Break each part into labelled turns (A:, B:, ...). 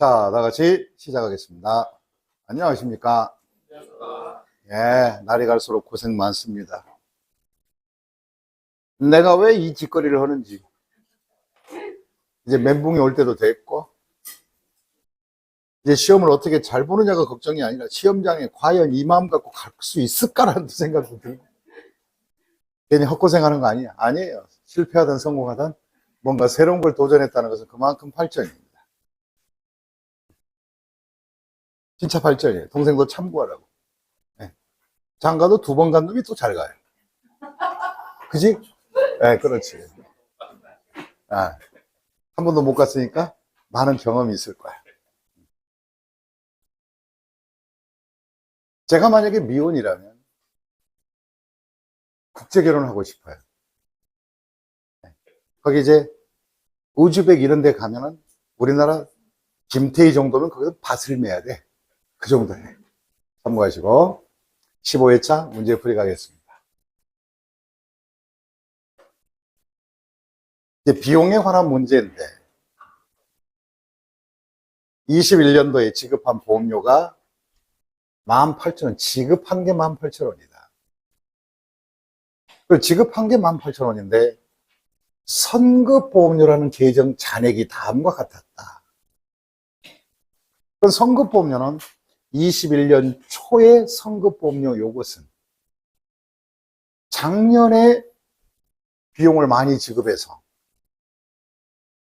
A: 자, 다 같이 시작하겠습니다. 안녕하십니까? 예, 날이 갈수록 고생 많습니다. 내가 왜 이 짓거리를 하는지, 이제 멘붕이 올 때도 됐고, 이제 시험을 어떻게 잘 보느냐가 걱정이 아니라 시험장에 과연 이 마음 갖고 갈 수 있을까라는 생각도 들고, 괜히 헛고생하는 거 아니야? 아니에요. 실패하든 성공하든 뭔가 새로운 걸 도전했다는 것은 그만큼 발전입니다. 진짜 발전이에요. 동생도 참고하라고. 예. 장가도 2번 간 놈이 또 잘 가요. 그지? 예, 그렇지. 아, 한 번도 못 갔으니까 많은 경험이 있을 거야. 제가 만약에 미혼이라면 국제 결혼하고 싶어요. 거기 이제 우즈벡 이런 데 가면은 우리나라 김태희 정도면 거기서 밭을 매야 돼. 그 정도 해. 참고하시고 15회차 문제풀이 가겠습니다. 이제 비용에 관한 문제인데 21년도에 지급한 보험료가 18,000원, 지급한 게 18,000원이다. 그리고 지급한 게 18,000원인데 선급보험료라는 계정 잔액이 다음과 같았다. 그럼 선급보험료는 21년 초에 선급보험료 요것은 작년에 비용을 많이 지급해서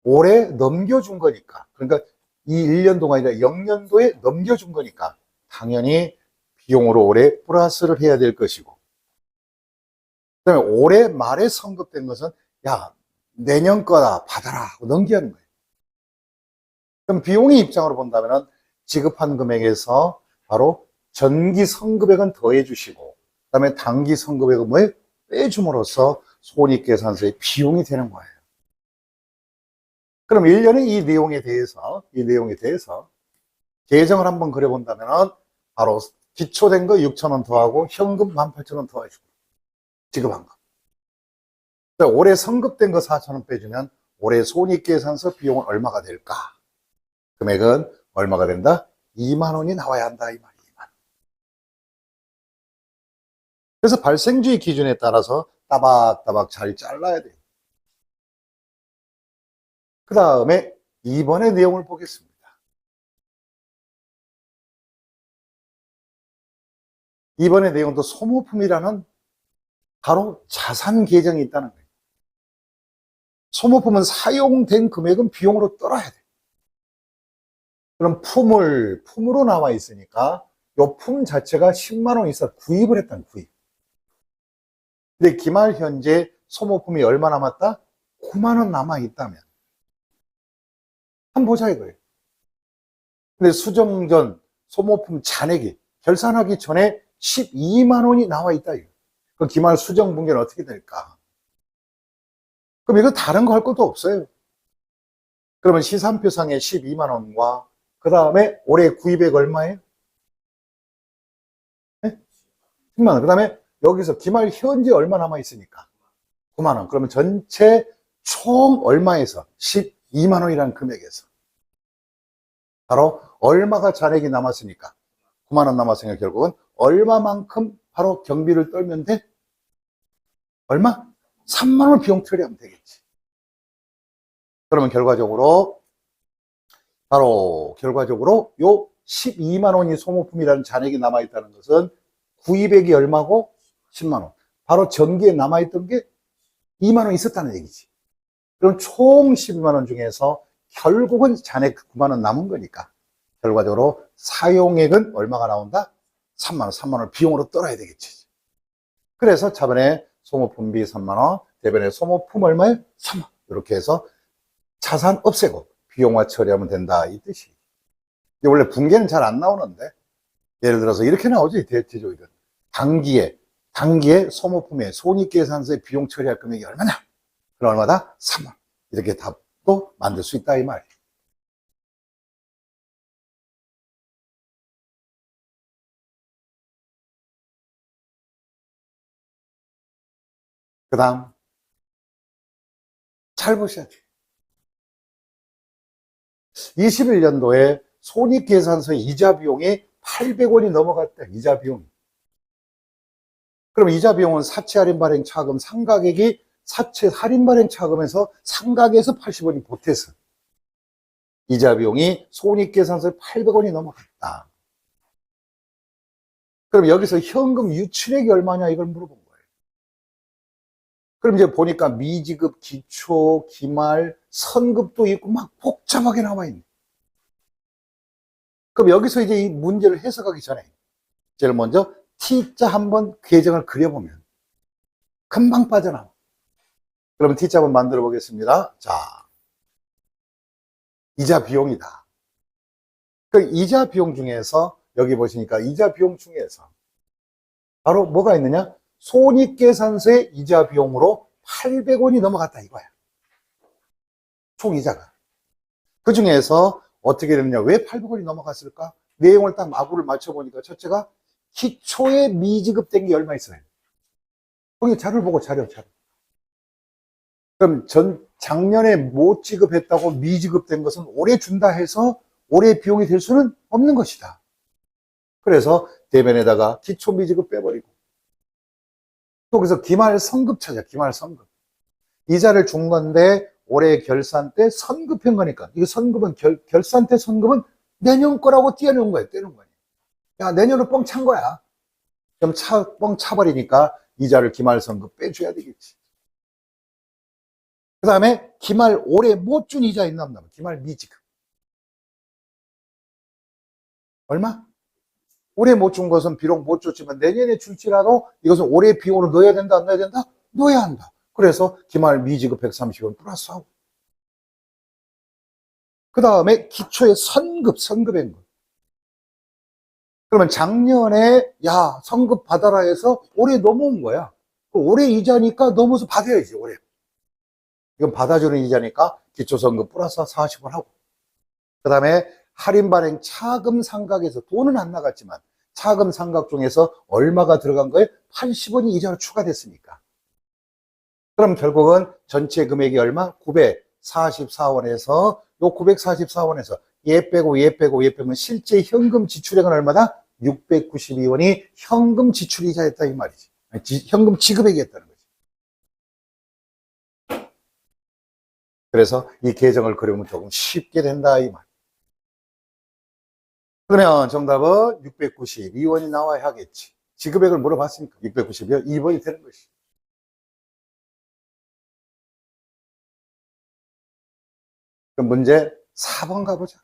A: 올해 넘겨준 거니까, 그러니까 이 1년 동안이라 0년도에 넘겨준 거니까 당연히 비용으로 올해 플러스를 해야 될 것이고, 그 다음에 올해 말에 선급된 것은 야 내년 거다 받아라 하고 넘기는 거예요. 그럼 비용의 입장으로 본다면 지급한 금액에서 바로 전기 선급액은 더해 주시고 그 다음에 단기 선급액은 뭐 빼줌으로써 손익계산서의 비용이 되는 거예요. 그럼 1년에 이 내용에 대해서 계정을 한번 그려본다면 바로 기초된 거 6,000원 더하고 현금 18,000원 더해주고 지급한 거. 올해 선급된 거 4,000원 빼주면 올해 손익계산서 비용은 얼마가 될까? 금액은 얼마가 된다? 2만 원이 나와야 한다 이 말이에요. 2만 원. 그래서 발생주의 기준에 따라서 따박따박 잘 잘라야 돼요. 그 다음에 이번의 내용을 보겠습니다. 이번의 내용도 소모품이라는 바로 자산 계정이 있다는 거예요. 소모품은 사용된 금액은 비용으로 떨어야 돼. 그럼 품으로 나와 있으니까 이 품 자체가 10만 원 이상 구입을 했다는 구입. 근데 기말 현재 소모품이 얼마 남았다? 9만 원 남아 있다면 한번 보자 이거예요. 근데 수정 전 소모품 잔액이 결산하기 전에 12만 원이 나와 있다 이거. 그럼 기말 수정 분기는 어떻게 될까? 그럼 이거 다른 거 할 것도 없어요. 그러면 시산표상에 12만 원과 그 다음에 올해 구입액 얼마예요? 네? 10만 원. 그 다음에 여기서 기말 현재 얼마 남아 있으니까 9만 원. 그러면 전체 총 얼마에서 12만 원이라는 금액에서 바로 얼마가 잔액이 남았으니까 9만 원 남았으니까 결국은 얼마만큼 바로 경비를 떨면 돼? 얼마? 3만 원 비용 처리하면 되겠지. 그러면 결과적으로 요 12만 원이 소모품이라는 잔액이 남아있다는 것은 구입액이 얼마고? 10만 원. 바로 전기에 남아있던 게 2만 원 있었다는 얘기지. 그럼 총 12만 원 중에서 결국은 잔액 9만 원 남은 거니까 결과적으로 사용액은 얼마가 나온다? 3만 원, 3만 원 비용으로 떨어야 되겠지. 그래서 차번에 소모품비 3만 원, 대변에 소모품 얼마에? 3만 원. 이렇게 해서 자산 없애고 비용화 처리하면 된다 이 뜻이. 원래 분계는 잘 안 나오는데 예를 들어서 이렇게 나오지 대체적으로 단기에 소모품의 손익계산서의 비용 처리할 금액이 얼마냐? 그럼 얼마다? 3만 원. 이렇게 답도 만들 수 있다 이 말이에요. 그 다음 잘 보셔야 돼요. 21년도에 손익계산서의 이자 비용이 800원이 넘어갔대, 이자 비용이. 그럼 이자 비용은 사채 할인 발행 차금 상가액이 사채 할인 발행 차금에서 상가액에서 80원이 보태서 이자 비용이 손익계산서에 800원이 넘어갔다. 그럼 여기서 현금 유출액이 얼마냐 이걸 물어본 거예요. 그럼 이제 보니까 미지급, 기초, 기말, 선급도 있고 막 복잡하게 나와 있네. 그럼 여기서 이제 이 문제를 해석하기 전에 제일 먼저 T자 한번 계정을 그려보면 금방 빠져나와. 그러면 T자 한번 만들어 보겠습니다. 자, 이자 비용이다. 그 이자 비용 중에서 여기 보시니까 이자 비용 중에서 바로 뭐가 있느냐? 손익계산서의 이자 비용으로 800원이 넘어갔다 이거야. 총 이자가. 그 중에서 어떻게 되느냐? 왜 800원이 넘어갔을까? 내용을 딱 마구를 맞춰보니까 첫째가 기초에 미지급된 게 얼마 있어요? 거기 자료를 보고 자료. 그럼 작년에 못 지급했다고 미지급된 것은 올해 준다 해서 올해 비용이 될 수는 없는 것이다. 그래서 대변에다가 기초 미지급 빼버리고 또 그래서 기말 선급 찾아. 기말 선급. 이자를 준 건데 올해 결산 때 선급한 거니까 이거 선급은 결산 때 선급은 내년 거라고 띄워놓은 거예요. 떼는 거예요. 야, 내년은 뻥 찬 거야. 그럼 뻥 차버리니까 이자를 기말 선급 빼줘야 되겠지. 그 다음에 기말 올해 못 준 이자 있나 없나? 기말 미지급. 얼마? 올해 못 준 것은 비록 못 줬지만 내년에 줄지라도 이것은 올해 비용으로 넣어야 된다, 안 넣어야 된다? 넣어야 한다. 그래서 기말 미지급 130원 플러스하고. 그 다음에 기초의 선급한 거. 그러면 작년에 야 선급 받아라 해서 올해 넘어온 거야. 올해 이자니까 넘어서 받아야지 올해. 이건 받아주는 이자니까 기초선급 플러스 40원 하고. 그 다음에 할인 발행 차금 상각에서 돈은 안 나갔지만 차금 상각 중에서 얼마가 들어간 거에 80원이 이자로 추가됐으니까. 그럼 결국은 전체 금액이 얼마? 944원에서 요 944원에서 얘 빼면 실제 현금 지출액은 얼마다? 692원이 현금 지출이자였다 이 말이지. 현금 지급액이었다는 거지. 그래서 이 계정을 그리면 조금 쉽게 된다 이 말. 그러면 정답은 692원이 나와야 하겠지. 지급액을 물어봤으니까 692원 2번이 되는 것이. 그럼 문제 4번 가보자.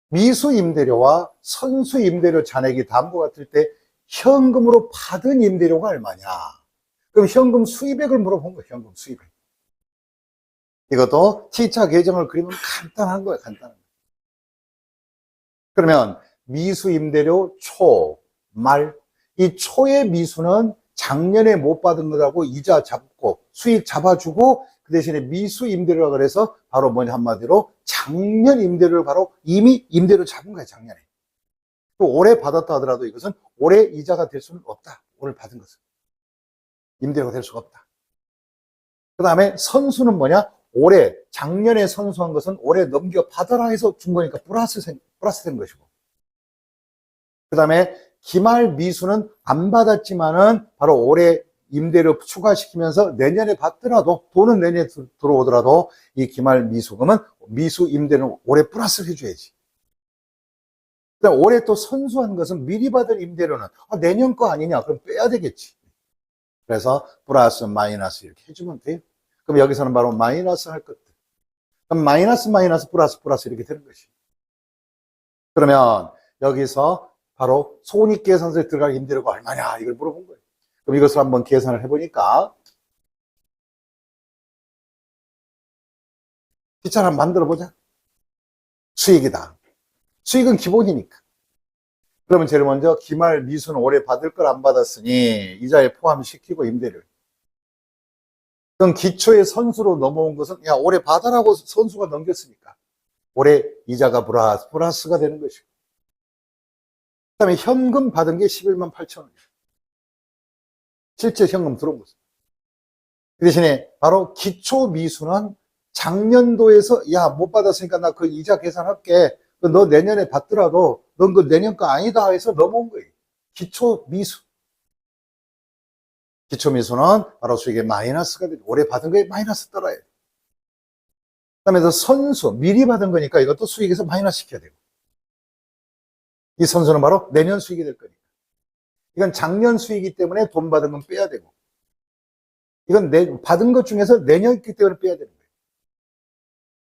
A: 미수 임대료와 선수 임대료 잔액이 다음과 같을 때 현금으로 받은 임대료가 얼마냐? 그럼 현금 수입액을 물어본 거야. 현금 수입액. 이것도 T차 계정을 그리면 간단한 거야. 간단한 거야. 그러면 미수 임대료 초, 말. 이 초의 미수는 작년에 못 받은 거라고 이자 잡고 수익 잡아주고 그 대신에 미수 임대료라 그래서 바로 뭐냐 한마디로 작년 임대료를 바로 이미 임대료 잡은 거야 작년에. 또 올해 받았다 하더라도 이것은 올해 이자가 될 수는 없다. 오늘 받은 것은 임대료가 될 수가 없다. 그 다음에 선수는 뭐냐? 올해 작년에 선수한 것은 올해 넘겨 받아라 해서 준 거니까 플러스 된 것이고. 그 다음에 기말 미수는 안 받았지만은 바로 올해 임대료 추가시키면서 내년에 받더라도 돈은 내년에 들어오더라도 이 기말 미수금은 미수 임대료는 올해 플러스를 해줘야지. 그다음 올해 또 선수한 것은 미리 받은 임대료는 내년 거 아니냐 그럼 빼야 되겠지. 그래서 플러스 마이너스 이렇게 해주면 돼요. 그럼 여기서는 바로 마이너스 할 것들. 그럼 마이너스 플러스 이렇게 되는 것이. 그러면 여기서 바로 손익계산서에 들어갈 임대료가 얼마냐 이걸 물어본 거예요. 그럼 이것을 한번 계산을 해보니까 뒷차를 한번 만들어보자. 수익이다. 수익은 기본이니까. 그러면 제일 먼저 기말 미수는 올해 받을 걸 안 받았으니 이자에 포함시키고 임대료를. 그럼 기초의 선수로 넘어온 것은 야 올해 받아라고 선수가 넘겼으니까 올해 이자가 플러스가 되는 것이고. 그 다음에 현금 받은 게 11만 8천 원이에요. 실제 현금 들어온 것은. 그 대신에 바로 기초 미수는 작년도에서 야, 못 받았으니까 나 그 이자 계산할게. 너 내년에 받더라도 넌 그 내년 거 아니다 해서 넘어온 거예요. 기초미수. 기초미수는 바로 수익의 마이너스가 되죠. 올해 받은 거에 마이너스 떨어야 돼요. 그다음에 또 선수, 미리 받은 거니까 이것도 수익에서 마이너스 시켜야 되고. 이 선수는 바로 내년 수익이 될 거니까. 이건 작년 수익이기 때문에 돈 받은 건 빼야 되고. 이건 받은 것 중에서 내년 있기 때문에 빼야 되는 거예요.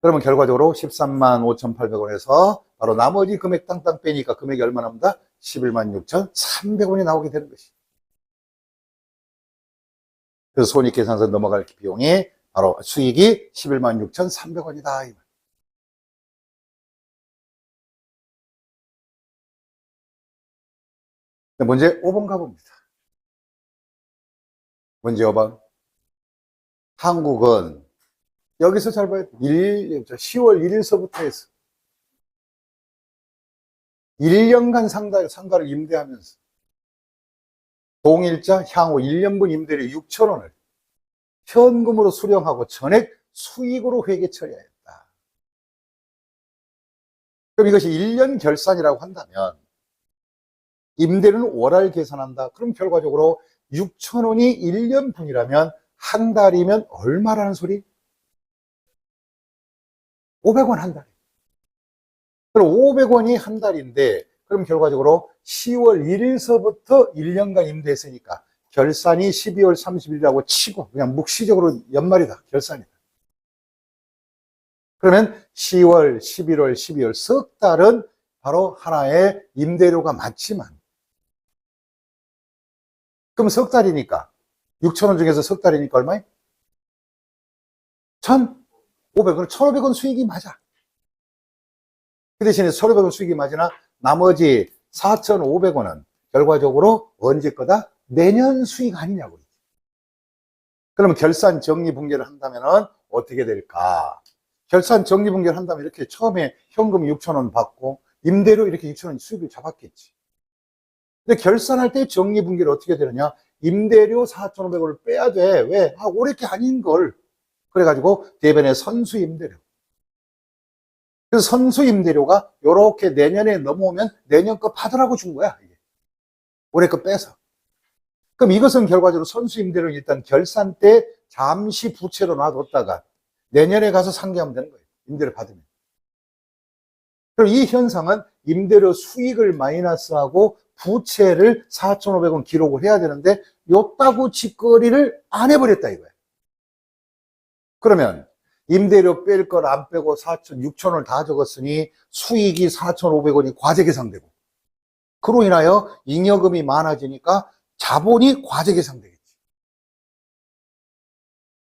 A: 그러면 결과적으로 13만 5,800원에서 바로 나머지 금액 땅땅 빼니까 금액이 얼마 남다? 11만 6,300원이 나오게 되는 것이. 그래서 손익계산서 넘어갈 비용이 바로 수익이 11만 6,300원이다. 문제 5번 가봅니다. 문제 5번. 한국은 여기서 잘 봐야 돼. 10월 1일서부터 해서 1년간 상가를 임대하면서 동일자 향후 1년분 임대료 6,000원을 현금으로 수령하고 전액 수익으로 회계 처리하였다. 그럼 이것이 1년 결산이라고 한다면 임대료는 월할 계산한다. 그럼 결과적으로 6,000원이 1년분이라면 한 달이면 얼마라는 소리? 500원 한 달. 그럼 500원이 한 달인데 그럼 결과적으로 10월 1일서부터 1년간 임대했으니까 결산이 12월 30일이라고 치고 그냥 묵시적으로 연말이다. 결산이다. 그러면 10월, 11월, 12월 석 달은 바로 하나의 임대료가 맞지만 그럼 석 달이니까 6,000원 중에서 석 달이니까 얼마예요? 1,500원. 1,500원 수익이 맞아. 그 대신에 1,500원 수익이 맞으나 나머지 4,500원은 결과적으로 언제 거다? 내년 수익 아니냐고. 그러면 결산 정리분계를 한다면 어떻게 될까? 결산 정리분계를 한다면 이렇게 처음에 현금 6,000원 받고 임대료 이렇게 6,000원 수익을 잡았겠지. 근데 결산할 때 정리분계를 어떻게 되느냐? 임대료 4,500원을 빼야 돼. 왜? 올해 게 아닌 걸. 그래가지고 대변에 선수임대료. 그래서 선수임대료가 이렇게 내년에 넘어오면 내년 거 받으라고 준 거야. 이게. 올해 거 빼서. 그럼 이것은 결과적으로 선수임대료를 일단 결산 때 잠시 부채로 놔뒀다가 내년에 가서 상기하면 되는 거예요. 임대료 받으면. 그럼 이 현상은 임대료 수익을 마이너스하고 부채를 4,500원 기록을 해야 되는데 요따구 짓거리를 안 해버렸다 이거예요. 그러면 임대료 뺄 걸 안 빼고 6,000원을 다 적었으니 수익이 4,500원이 과세계상되고 그로 인하여 잉여금이 많아지니까 자본이 과세계상되겠지.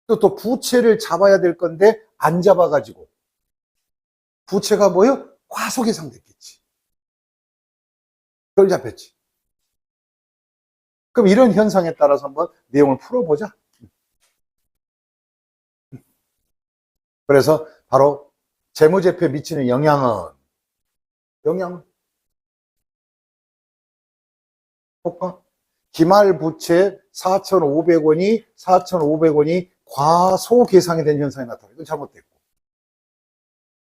A: 또 부채를 잡아야 될 건데 안 잡아가지고 부채가 뭐예요? 과소계상됐겠지. 그걸 잡혔지. 그럼 이런 현상에 따라서 한번 내용을 풀어보자. 그래서 바로 재무제표에 미치는 영향 볼까? 기말부채 4,500원이 과소계상이 된 현상이 나타나. 이건 잘못됐고.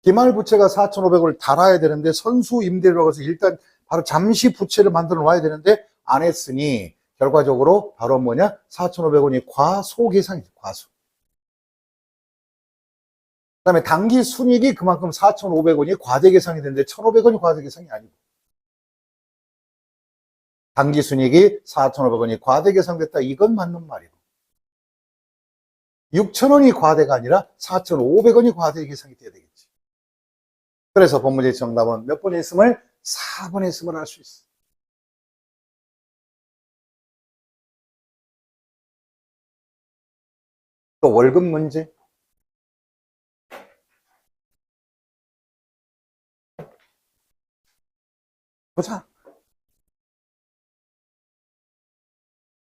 A: 기말부채가 4,500원을 달아야 되는데 선수임대료라고 해서 일단 바로 잠시 부채를 만들어 놔야 되는데 안 했으니 결과적으로 바로 뭐냐? 4,500원이 과소계상이죠. 과소. 그 다음에 당기 순이익이 그만큼 4,500원이 과대계상이 되는데 1,500원이 과대계상이 아니고 당기 순이익이 4,500원이 과대계상됐다. 이건 맞는 말이고 6,000원이 과대가 아니라 4,500원이 과대계상이 돼야 되겠지. 그래서 본문의 정답은 몇 번에 있음을? 4번에 있음을 알 수 있어. 또 월급 문제. 보자.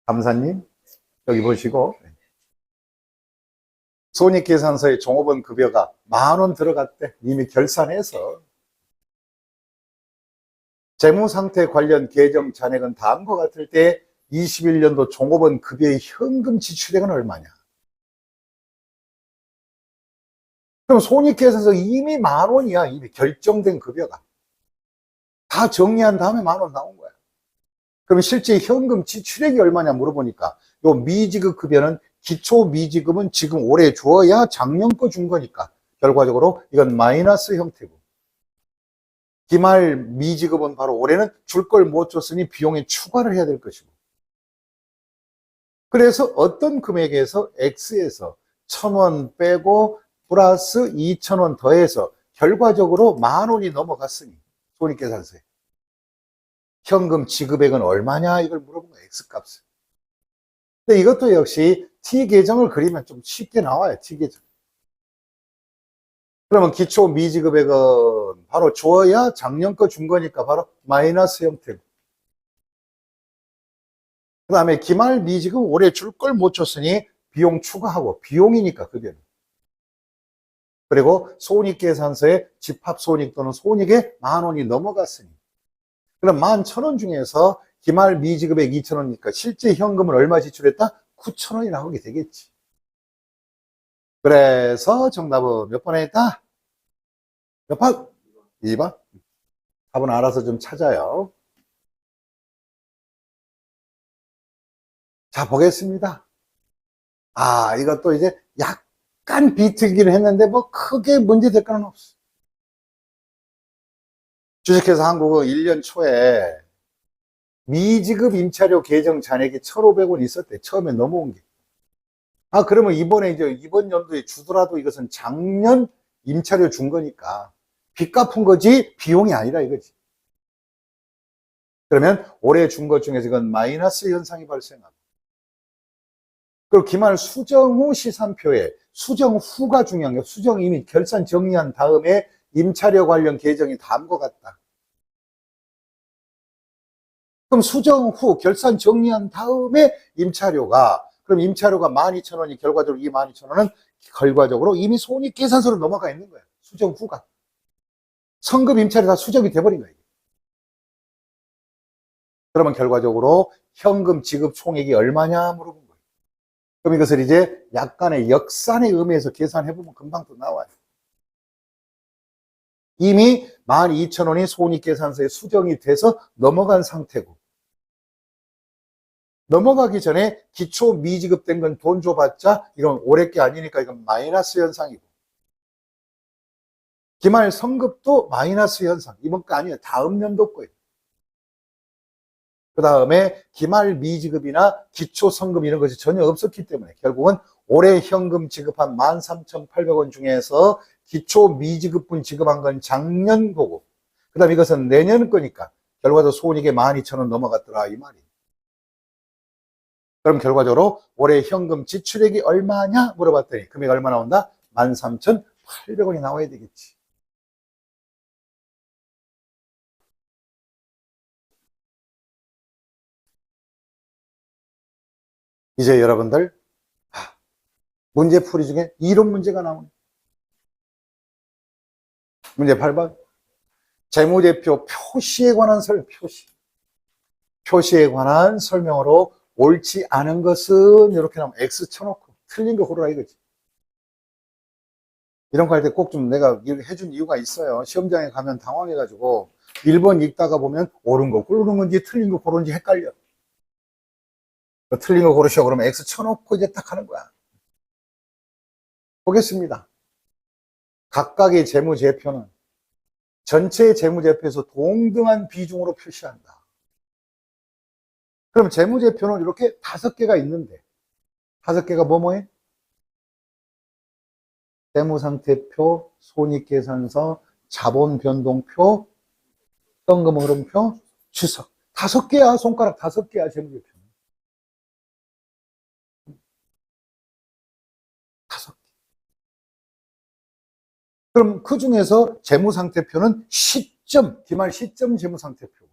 A: 감사님, 여기 보시고. 손익계산서에 종업원 급여가 10,000원 들어갔대. 이미 결산해서. 재무상태 관련 계정 잔액은 다음과 같을 때 21년도 종업원 급여의 현금 지출액은 얼마냐? 그럼 손익계산서 이미 10,000원이야. 이미 결정된 급여가. 다 정리한 다음에 10,000원 나온 거야. 그럼 실제 현금 지출액이 얼마냐 물어보니까 요 미지급 급여는 기초 미지급은 지금 올해 주어야 작년 거 준 거니까 결과적으로 이건 마이너스 형태고, 기말 미지급은 바로 올해는 줄 걸 못 줬으니 비용에 추가를 해야 될 것이고, 그래서 어떤 금액에서 X에서 1,000원 빼고 플러스 2,000원 더해서 결과적으로 10,000원이 넘어갔으니 손익계산서에 현금 지급액은 얼마냐 이걸 물어본 거예요. X값을. 근데 이것도 역시 T계정을 그리면 좀 쉽게 나와요. T계정. 그러면 기초 미지급액은 바로 줘야 작년 거 준 거니까 바로 마이너스 형태고, 그 다음에 기말 미지급 올해 줄 걸 못 줬으니 비용 추가하고, 비용이니까 급여는. 그리고 손익계산서에 집합손익 또는 손익에 10,000원이 넘어갔으니, 그럼 11,000원 중에서 기말 미지급액 2,000원이니까 실제 현금은 얼마 지출했다? 9,000원이 나오게 되겠지. 그래서 정답은 몇 번에 했다? 몇 번? 2번? 답은 알아서 좀 찾아요. 자, 보겠습니다. 아, 이것도 이제 약간 비틀기를 했는데 뭐 크게 문제될 건 없어. 주식회사 한국은 1년 초에 미지급 임차료 계정 잔액이 1,500원 있었대. 처음에 넘어온 게. 아, 그러면 이번에 이번 연도에 주더라도 이것은 작년 임차료 준 거니까 빚 갚은 거지 비용이 아니라 이거지. 그러면 올해 준 것 중에서 이건 마이너스 현상이 발생하고, 그리고 기말 수정 후 시산표에 수정 후가 중요한 거예요. 수정 이미 결산 정리한 다음에 임차료 관련 계정이 다음 것 같다. 그럼 수정 후 결산 정리한 다음에 임차료가, 그럼 임차료가 12,000원이 결과적으로 이 12,000원은 결과적으로 이미 손익계산서로 넘어가 있는 거예요. 수정 후가. 성급 임차료 다 수정이 돼버린 거예요. 그러면 결과적으로 현금 지급 총액이 얼마냐 물어본 거예요. 그럼 이것을 이제 약간의 역산의 의미에서 계산해보면 금방 또 나와요. 이미 12,000원이 손익계산서에 수정이 돼서 넘어간 상태고, 넘어가기 전에 기초 미지급된 건 돈 줘봤자 이건 올해 게 아니니까 이건 마이너스 현상이고, 기말 성급도 마이너스 현상. 이번 거 아니에요. 다음 연도 거예요. 그 다음에 기말 미지급이나 기초 성급 이런 것이 전혀 없었기 때문에 결국은 올해 현금 지급한 13,800원 중에서 기초 미지급분 지급한 건 작년 거고, 그 다음에 이것은 내년 거니까 결과적으로 손익에 12,000원 넘어갔더라 이 말이에요. 그럼 결과적으로 올해 현금 지출액이 얼마냐 물어봤더니 금액 얼마 나온다? 13,800원이 나와야 되겠지. 이제 여러분들 문제풀이 중에 이런 문제가 나오네. 문제 8번. 재무제표 표시에 관한 표시에 관한 설명으로 옳지 않은 것은 이렇게 나오면 X 쳐놓고 틀린 거 고르라 이거지. 이런 거 할 때 꼭 좀 내가 이렇게 해준 이유가 있어요. 시험장에 가면 당황해가지고 1번 읽다가 보면 옳은 거 고르는 건지 틀린 거 고르는지 헷갈려. 틀린 거 고르셔 그러면 X 쳐놓고 이제 딱 하는 거야. 보겠습니다. 각각의 재무제표는 전체 재무제표에서 동등한 비중으로 표시한다. 그럼 재무제표는 이렇게 5개가 있는데 5개가 뭐뭐해? 재무상태표, 손익계산서, 자본변동표, 현금흐름표, 추석. 5개야. 손가락 5개야. 재무제표는. 5개. 그럼 그 중에서 재무상태표는 시점, 기말 시점 재무상태표.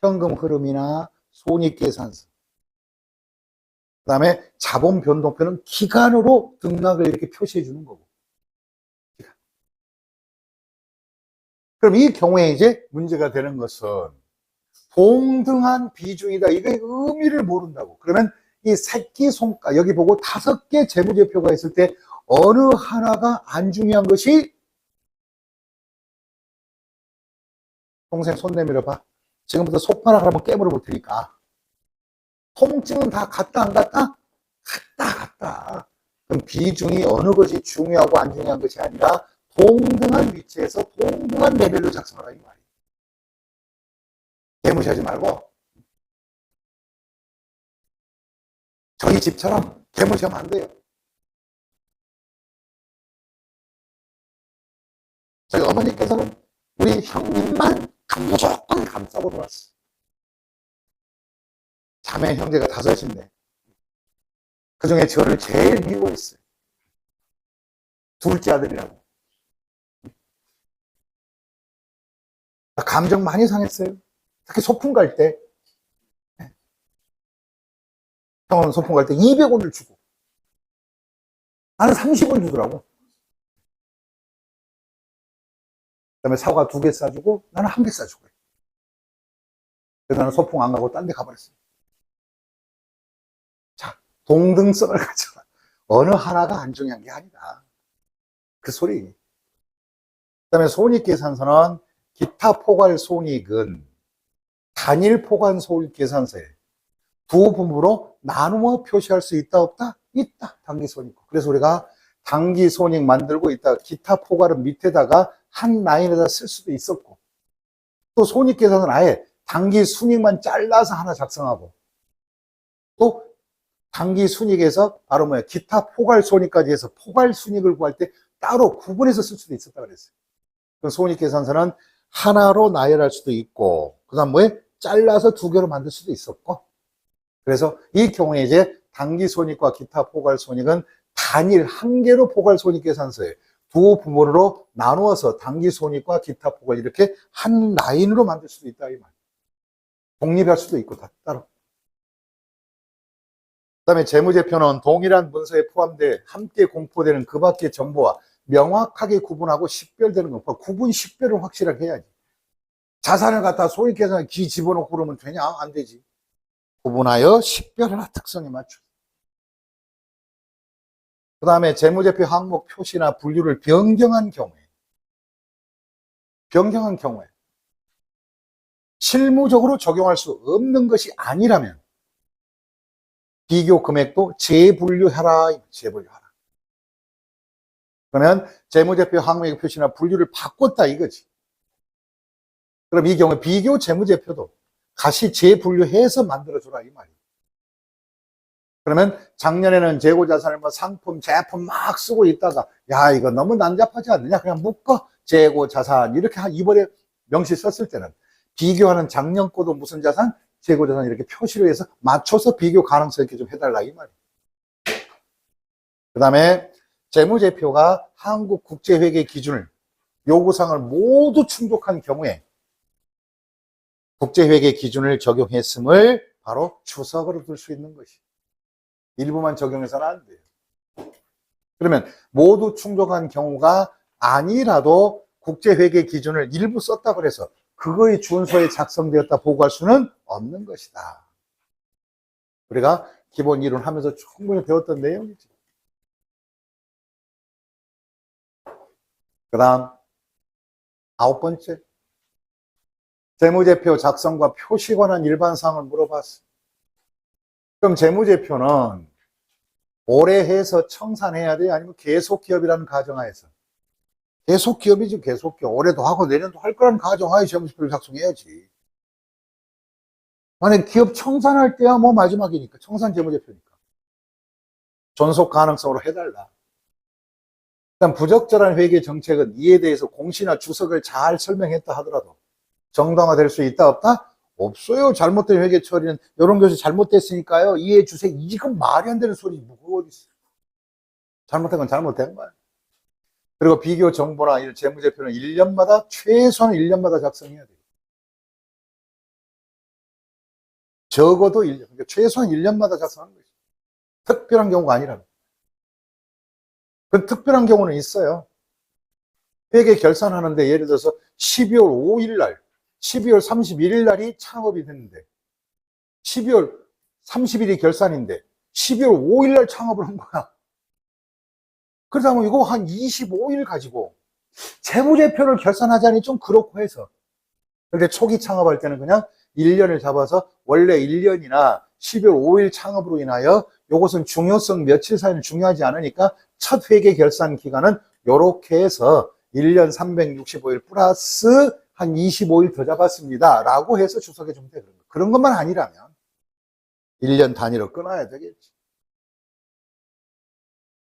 A: 현금흐름이나 손익계산서. 그 다음에 자본변동표는 기간으로 등락을 이렇게 표시해 주는 거고. 그럼 이 경우에 이제 문제가 되는 것은 동등한 비중이다. 이게 의미를 모른다고. 그러면 이 새끼 손가락, 여기 보고 5개 재무제표가 있을 때 어느 하나가 안 중요한 것이, 동생 손 내밀어 봐. 지금부터 손가락을 한번 깨물어 볼 테니까. 통증은 다 같다 안 같다? 같다. 그럼 비중이 어느 것이 중요하고 안 중요한 것이 아니라 동등한 위치에서 동등한 레벨로 작성하라 이 말이에요. 개무시하지 말고 저희 집처럼 개무시하면 안 돼요. 저희 어머니께서는 우리 형님만 무조건 감싸고 놀았어. 자매 형제가 5인데 그 중에 저를 제일 미워했어요. 둘째 아들이라고. 감정 많이 상했어요. 특히 소풍 갈 때. 형은 소풍 갈 때 200원을 주고 나는 30원 주더라고. 그 다음에 사과 2개 싸주고 나는 1개 싸주고. 그래서 나는 소풍 안 가고 딴 데 가버렸어요. 자, 동등성을 가져라. 어느 하나가 안 중요한 게 아니다. 그 소리. 그 다음에 손익계산서는 기타 포괄 손익은 단일 포괄 손익계산서에 두 부분으로 나누어 표시할 수 있다 없다? 있다. 단기손익. 그래서 우리가 단기손익 만들고 있다. 기타 포괄은 밑에다가 한 라인에다 쓸 수도 있었고, 또 손익계산은 아예 단기순익만 잘라서 하나 작성하고, 또 단기순익에서 바로 뭐야, 기타 포괄손익까지 해서 포괄순익을 구할 때 따로 구분해서 쓸 수도 있었다 그랬어요. 그 손익계산서는 하나로 나열할 수도 있고, 그 다음 뭐에 잘라서 2개로 만들 수도 있었고, 그래서 이 경우에 이제 단기손익과 기타 포괄손익은 단일 한 개로 포괄손익계산서에 두 부분으로 나누어서 단기손익과 기타 포괄 이렇게 한 라인으로 만들 수도 있다 이 말. 독립할 수도 있고 다 따로. 그다음에 재무제표는 동일한 문서에 포함돼 함께 공포되는 그 밖의 정보와 명확하게 구분하고 식별되는 거. 구분 식별을 확실하게 해야지. 자산을 갖다 손익계산에 기 집어넣고 그러면 되냐? 안 되지. 구분하여 식별하라. 특성에 맞춰. 그 다음에 재무제표 항목 표시나 분류를 변경한 경우에 실무적으로 적용할 수 없는 것이 아니라면 비교 금액도 재분류하라. 그러면 재무제표 항목의 표시나 분류를 바꿨다 이거지. 그럼 이 경우에 비교 재무제표도 다시 재분류해서 만들어줘라 이 말이에요. 그러면 작년에는 재고자산을 뭐 상품, 제품 막 쓰고 있다가 야 이거 너무 난잡하지 않느냐? 그냥 묶어 재고자산 이렇게 이번에 명시 썼을 때는 비교하는 작년 거도 무슨 자산? 재고자산 이렇게 표시를 해서 맞춰서 비교 가능성 있게 좀 해달라 이 말이에요. 그 다음에 재무제표가 한국국제회계 기준을 요구사항을 모두 충족한 경우에 국제회계 기준을 적용했음을 바로 추석으로 둘 수 있는 것이. 일부만 적용해서는 안 돼요. 그러면 모두 충족한 경우가 아니라도 국제회계 기준을 일부 썼다고 해서 그거의 준서에 작성되었다 보고할 수는 없는 것이다. 우리가 기본 이론 하면서 충분히 배웠던 내용이지. 그 다음 9번째, 재무제표 작성과 표시 관한 일반사항을 물어봤어. 그럼 재무제표는 올해 해서 청산해야 돼? 아니면 계속기업이라는 가정하에서? 계속기업이지, 계속기업. 올해도 하고 내년도 할 거라는 가정하에 재무제표를 작성해야지. 만약 기업 청산할 때야 뭐 마지막이니까. 청산 재무제표니까. 존속 가능성으로 해달라. 일단 부적절한 회계 정책은 이에 대해서 공시나 주석을 잘 설명했다 하더라도 정당화될 수 있다 없다? 없어요. 잘못된 회계 처리는 이런 것이 잘못됐으니까요. 이해해 주세요. 이건 말이 안 되는 소리. 뭐 어디 있어? 잘못된 건 잘못된 거야. 그리고 비교 정보나 이런 재무제표는 1년마다 최소한 1년마다 작성해야 돼요. 적어도 1년. 그러니까 최소한 1년마다 작성하는 거죠. 특별한 경우가 아니라면. 그 특별한 경우는 있어요. 회계 결산하는데 예를 들어서 12월 5일 날, 12월 31일 날이 창업이 됐는데 12월 30일이 결산인데 12월 5일 날 창업을 한 거야. 그러다 보면 이거 한 25일 가지고 재무제표를 결산하자니 좀 그렇고 해서. 근데 초기 창업할 때는 그냥 1년을 잡아서 원래 1년이나 12월 5일 창업으로 인하여 이것은 중요성 며칠 사이는 중요하지 않으니까 첫 회계 결산 기간은 이렇게 해서 1년 365일 플러스 한 25일 더 잡았습니다. 라고 해서 주석해 주면 돼. 그런 것만 아니라면 1년 단위로 끊어야 되겠지.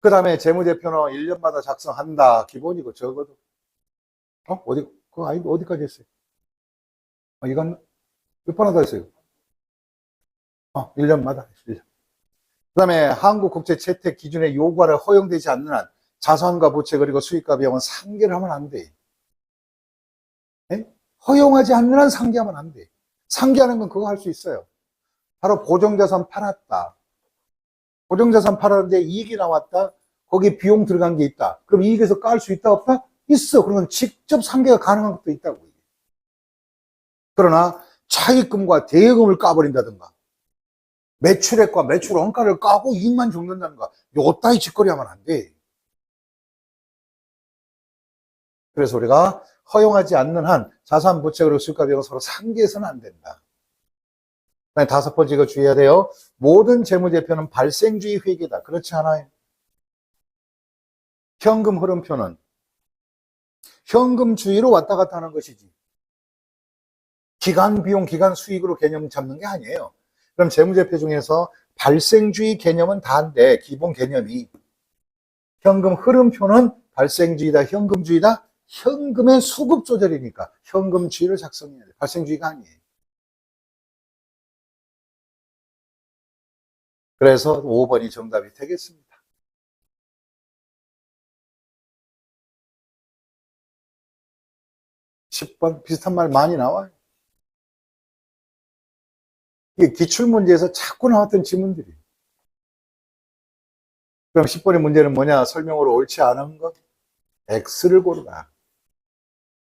A: 그 다음에 재무제표는 1년마다 작성한다. 기본이고 적어도. 어디, 그거 아닌데 어디까지 했어요? 이건 몇 번 하다 했어요? 1년마다. 1년. 그 다음에 한국국제채택 기준의 요구가 허용되지 않는 한 자산과 부채 그리고 수익과 비용은 상계를 하면 안 돼. 네? 허용하지 않는 한 상계하면 안 돼. 상계하는 건 그거 할 수 있어요. 바로 보정자산 팔았다. 보정자산 팔았는데 이익이 나왔다. 거기 비용 들어간 게 있다. 그럼 이익에서 깔 수 있다 없다? 있어. 그러면 직접 상계가 가능한 것도 있다고. 그러나 차입금과 대여금을 까버린다든가 매출액과 매출 원가를 까고 이익만 죽는다든가 요거 따위 짓거리 하면 안 돼. 그래서 우리가 허용하지 않는 한 자산, 부채, 그리고 수익과 비용은 서로 상계해서는 안 된다. 그다음에 5번째 이거 주의해야 돼요. 모든 재무제표는 발생주의 회계다. 그렇지 않아요. 현금 흐름표는 현금주의로 왔다 갔다 하는 것이지. 기간 비용, 기간 수익으로 개념 잡는 게 아니에요. 그럼 재무제표 중에서 발생주의 개념은 다인데 기본 개념이 현금 흐름표는 발생주의다, 현금주의다. 현금의 수급 조절이니까 현금주의를 작성해야 돼. 발생주의가 아니에요. 그래서 5번이 정답이 되겠습니다. 10번 비슷한 말 많이 나와요. 이게 기출문제에서 자꾸 나왔던 지문들이에요. 그럼 10번의 문제는 뭐냐? 설명으로 옳지 않은 것? X를 고르라.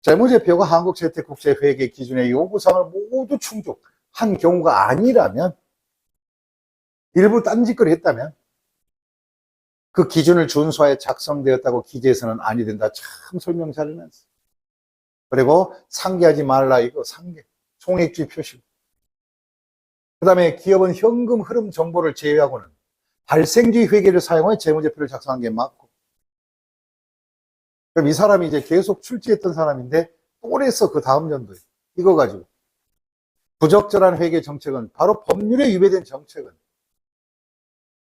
A: 재무제표가 한국재택국제회계 기준의 요구사항을 모두 충족한 경우가 아니라면, 일부 딴짓거리 했다면 그 기준을 준수하여 작성되었다고 기재해서는 아니 된다. 참 설명 잘 해놨어. 그리고 상계하지 말라. 이거 상계. 총액주의 표시. 그 다음에 기업은 현금 흐름 정보를 제외하고는 발생주의 회계를 사용해 재무제표를 작성한 게 맞고. 그럼 이 사람이 이제 계속 출제했던 사람인데 또래서 그 다음 연도에 이거 가지고 부적절한 회계 정책은 바로 법률에 위배된 정책은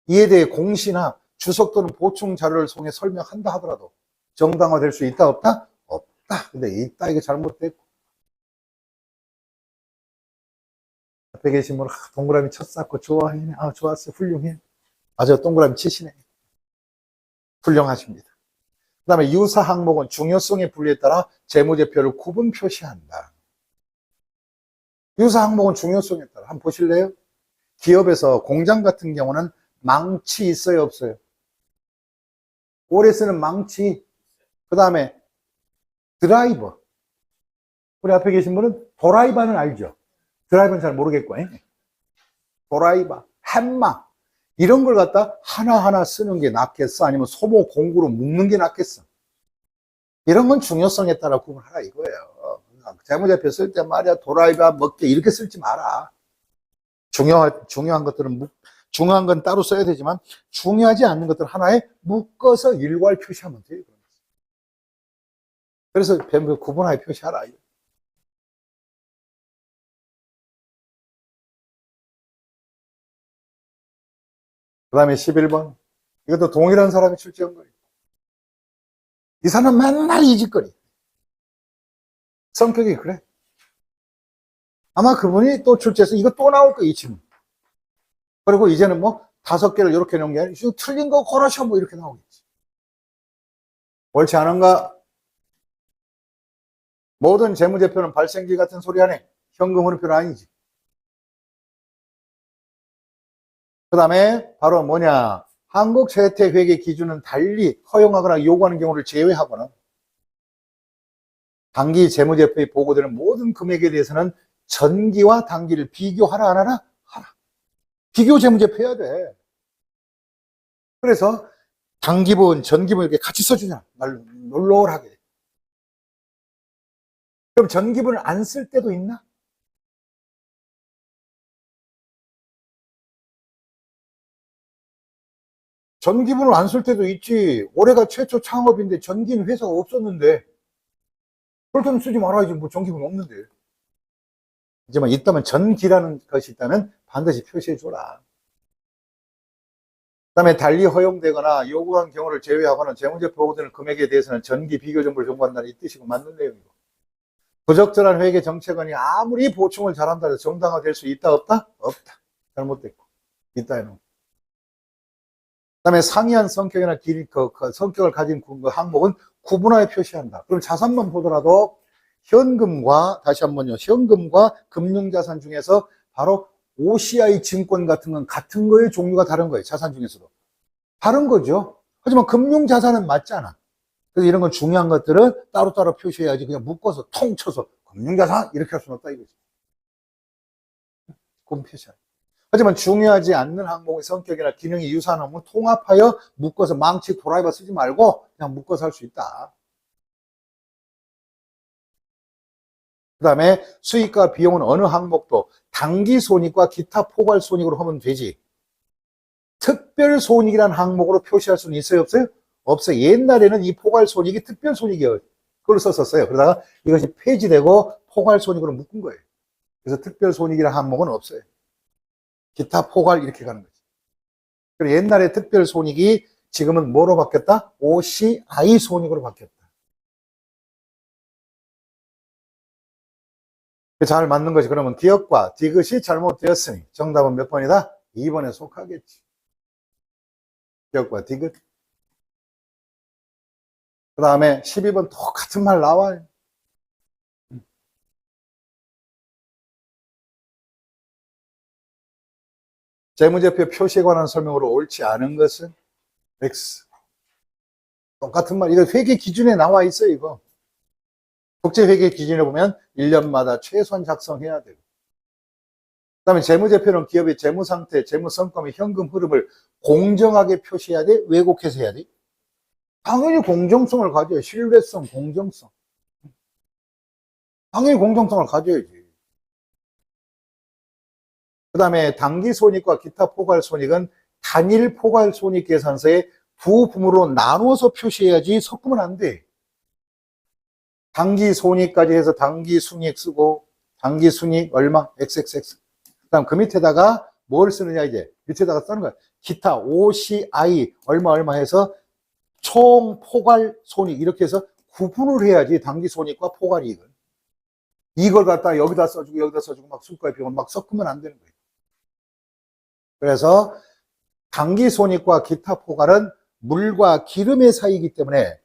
A: 이에 대해 공시나 주석 또는 보충 자료를 통해 설명한다 하더라도 정당화될 수 있다 없다? 없다. 근데 있다 이게 잘못됐고. 앞에 계신 분 동그라미 쳤었고 좋아해. 좋았어. 훌륭해. 맞아. 동그라미 치시네. 훌륭하십니다. 그 다음에 유사 항목은 중요성의 분류에 따라 재무제표를 구분 표시한다. 유사 항목은 중요성에 따라 한번 보실래요? 기업에서 공장 같은 경우는 망치 있어요 없어요? 오래 쓰는 망치. 그 다음에 드라이버. 우리 앞에 계신 분은 도라이버는 알죠? 드라이버는 잘 모르겠고. 도라이버, 햄마 이런 걸 갖다 하나하나 쓰는 게 낫겠어? 아니면 소모 공구로 묶는 게 낫겠어? 이런 건 중요성에 따라 구분하라 이거예요. 재무제표 쓸 때 말이야 도라이버 먹게 이렇게 쓸지 마라. 중요한 것들은 중요한 건 따로 써야 되지만 중요하지 않는 것들 하나에 묶어서 일괄 표시하면 돼요. 그래서 구분하여 표시하라. 그 다음에 11번. 이것도 동일한 사람이 출제한 거예요. 이 사람은 맨날 이 짓거리. 성격이 그래. 아마 그분이 또 출제해서 이거 또 나올 거야, 이 질문. 그리고 이제는 뭐 5개를 이렇게 놓은 게 아니라 틀린 거 고르셔 뭐 이렇게 나오겠지. 옳지 않은가? 모든 재무제표는 발생지 같은 소리 하네. 현금 흐름표는 아니지. 그 다음에 바로 뭐냐? 한국재택회계 기준은 달리 허용하거나 요구하는 경우를 제외하거나 단기 재무제표에 보고되는 모든 금액에 대해서는 전기와 단기를 비교하라 안 하라? 하라. 비교 재무제표 해야 돼. 그래서 당기분, 전기분 이렇게 같이 써주잖아. 널널하게. 그럼 전기분을 안 쓸 때도 있나? 전기분을 안 쓸 때도 있지. 올해가 최초 창업인데 전기는 회사가 없었는데. 그럴 때는 쓰지 말아야지. 뭐 전기분 없는데. 하지만 있다면 전기라는 것이 있다면 반드시 표시해줘라. 그 다음에 달리 허용되거나 요구한 경우를 제외하고는 재무제표 보고되는 금액에 대해서는 전기 비교 정보를 정보한다는 이 뜻이고 맞는 내용이고. 부적절한 회계 정책원이 아무리 보충을 잘한다 해서 정당화될 수 있다 없다? 없다. 잘못됐고. 있다 해놓은. 그 다음에 상이한 성격이나 성격을 가진 항목은 구분하여 표시한다. 그럼 자산만 보더라도 현금과, 다시 한번요, 현금과 금융자산 중에서 바로 OCI 증권 같은 건 같은 거의 종류가 다른 거예요. 자산 중에서도. 다른 거죠. 하지만 금융자산은 맞잖아. 그래서 이런 건 중요한 것들은 따로따로 표시해야지 그냥 묶어서 통 쳐서 금융자산 이렇게 할 수는 없다 이거지. 그건 표시하지. 하지만 중요하지 않는 항목의 성격이나 기능이 유사한 항목은 통합하여 묶어서 망치 도라이버 쓰지 말고 그냥 묶어서 할 수 있다. 그 다음에 수익과 비용은 어느 항목도 당기손익과 기타 포괄손익으로 하면 되지. 특별손익이라는 항목으로 표시할 수는 있어요? 없어요? 없어요. 옛날에는 이 포괄손익이 특별손익이에요. 그걸 썼었어요. 그러다가 이것이 폐지되고 포괄손익으로 묶은 거예요. 그래서 특별손익이라는 항목은 없어요. 기타 포괄 이렇게 가는 거지. 그리고 옛날에 특별손익이 지금은 뭐로 바뀌었다? OCI 손익으로 바뀌었다. 잘 맞는 것이 그러면 기업과 디귿이 잘못되었으니 정답은 몇 번이다? 2번에 속하겠지. 기업과 디귿. 그 다음에 12번 똑같은 말 나와요. 재무제표 표시에 관한 설명으로 옳지 않은 것은 X. 똑같은 말. 이거 회계 기준에 나와 있어요, 이거. 국제회계 기준에 보면 1년마다 최소한 작성해야 되고. 그 다음에 재무제표는 기업의 재무상태, 재무성과 및 현금 흐름을 공정하게 표시해야 돼? 왜곡해서 해야 돼? 당연히 공정성을 가져야 신뢰성, 공정성. 당연히 공정성을 가져야지. 그 다음에 당기손익과 기타 포괄손익은 단일 포괄손익 계산서에 두 부문으로 나누어서 표시해야지 섞으면 안 돼. 당기손익까지 해서 당기순이익 쓰고 당기순이익 얼마? XXX. 그 다음 그 밑에다가 뭘 쓰느냐 이제 밑에다가 쓰는 거야. 기타 OCI 얼마 얼마 해서 총 포괄손익 이렇게 해서 구분을 해야지 당기손익과 포괄이익을. 이걸 갖다 여기다 써주고 여기다 써주고 막 수가의 비용을 막 섞으면 안 되는 거예요. 그래서 당기손익과 기타 포괄은 물과 기름의 사이이기 때문에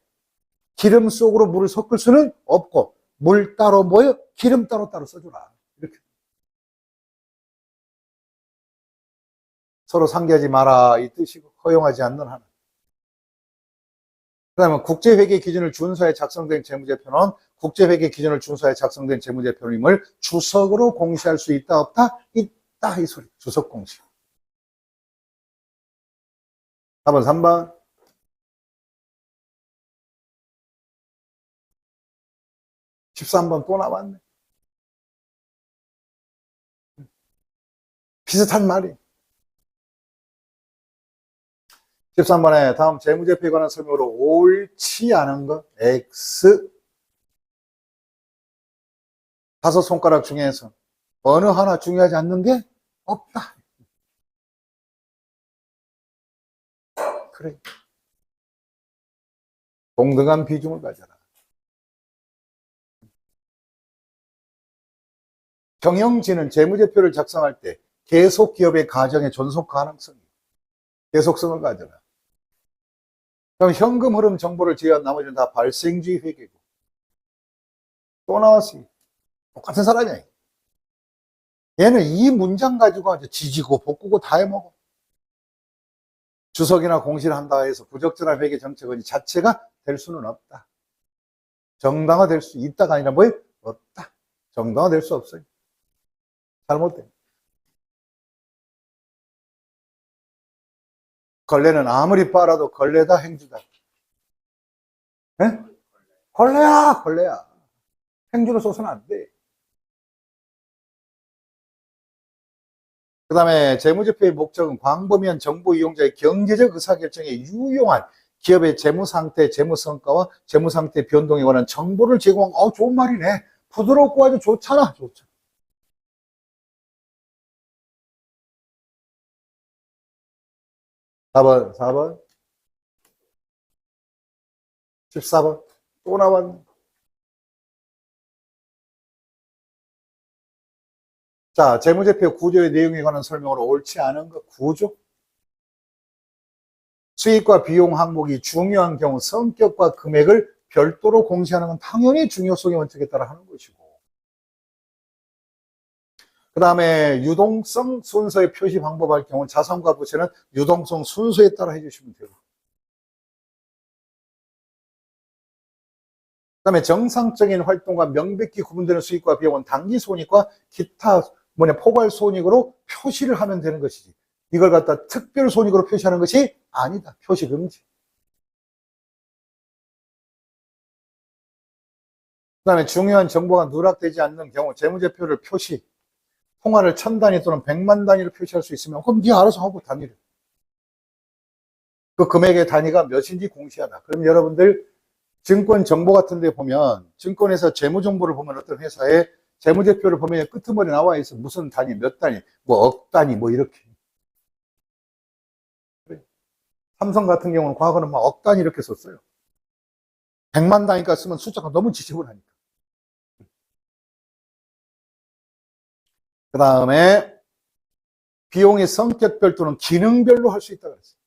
A: 기름 속으로 물을 섞을 수는 없고 물 따로 뭐요? 기름 따로 써줘라. 이렇게. 서로 상기하지 마라 이 뜻이고 허용하지 않는 한은. 그 다음에 국제회계 기준을 준수하여 작성된 재무제표는 국제회계 기준을 준수하여 작성된 재무제표임을 주석으로 공시할 수 있다 없다? 있다 이 소리. 주석 공시. 4번 3번. (13번) 또 나왔네. 비슷한 말이. 13번에 다음 재무제표에 관한 설명으로 옳지 않은 것 X. 다섯 손가락 중에서 어느 하나 중요하지 않는 게 없다. 그래. 동등한 비중을 가져라. 경영진은 재무제표를 작성할 때 계속 기업의 가정의 존속 가능성이 계속성을 가져라. 그럼 현금 흐름 정보를 제외한 나머지는 다 발생주의 회계고. 또 나왔어요. 똑같은 사람이야. 얘는 이 문장 가지고 아주 지지고 볶고 다 해먹어. 주석이나 공시를 한다 해서 부적절한 회계 정책은 자체가 될 수는 없다. 정당화될 수 있다가 아니라 뭐예요? 없다. 정당화될 수 없어요. 잘못된. 걸레는 아무리 빨아도 걸레다 행주다. 예? 걸레야, 걸레야. 행주로 써서는 안 돼. 그 다음에 재무제표의 목적은 광범위한 정보 이용자의 경제적 의사결정에 유용한 기업의 재무상태, 재무성과와 재무상태 변동에 관한 정보를 제공한, 좋은 말이네. 부드럽고 아주 좋잖아. 좋잖아. 4번. 14번. 또 나왔네. 자, 재무제표 구조의 내용에 관한 설명으로 옳지 않은 것. 구조. 수익과 비용 항목이 중요한 경우 성격과 금액을 별도로 공시하는 건 당연히 중요성의 원칙에 따라 하는 것이고. 그 다음에 유동성 순서의 표시 방법할 경우 자산과 부채는 유동성 순서에 따라 해주시면 돼요. 그 다음에 정상적인 활동과 명백히 구분되는 수익과 비용은 당기손익과 기타 포괄손익으로 표시를 하면 되는 것이지. 이걸 갖다 특별손익으로 표시하는 것이 아니다. 표시 금지. 그 다음에 중요한 정보가 누락되지 않는 경우 재무제표를 표시, 통화를 1000단위 또는 100만 단위로 표시할 수 있으면 그럼 네 알아서 하고 단위를. 그 금액의 단위가 몇인지 공시하다. 그럼 여러분들 증권 정보 같은 데 보면 증권에서 재무 정보를 보면 어떤 회사의 재무제표를 보면 끄트머리 나와 있어. 무슨 단위, 몇 단위, 뭐 억 단위, 뭐 이렇게. 삼성 같은 경우는 과거는 막 억 단위 이렇게 썼어요. 100만 단위가 쓰면 숫자가 너무 지저분하니까. 그 다음에 비용의 성격별 또는 기능별로 할 수 있다고 그랬어요.